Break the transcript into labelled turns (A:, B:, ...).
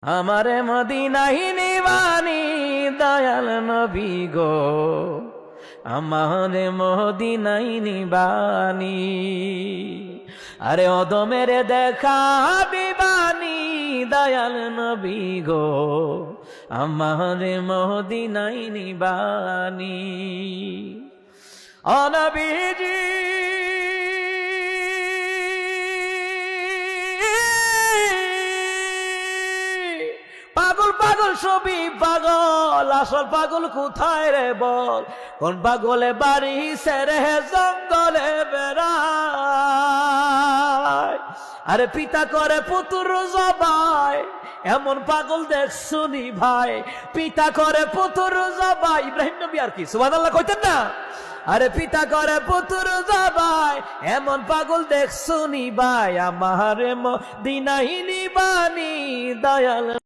A: আমারে মদিনায় নিবানি দয়াল নবী গো, আমারে মদিনায় নিবানি। আরে অদমের দেখা দিবানি দয়াল নবী গো, আমারে মদিনায় নিবানি। ও নবীজি পাগল পাগল সবই পাগল, আসল পাগল কোথায় রে বল? কোন পাগলে বাড়ি সেরে জঙ্গলে বেড়ায়? আরে পিতা করে পুত্র জবাই, এমন পাগল দেখছুনি ভাই? পিতা করে পুত্র জবাই, ইব্রাহিম নবী আর কি সুবহানাল্লাহ কইতেন না? আরে পিতা করে পুত্র জবাই, এমন পাগল দেখছুনি ভাই? আমারে মদিনায় নিবানি দয়াল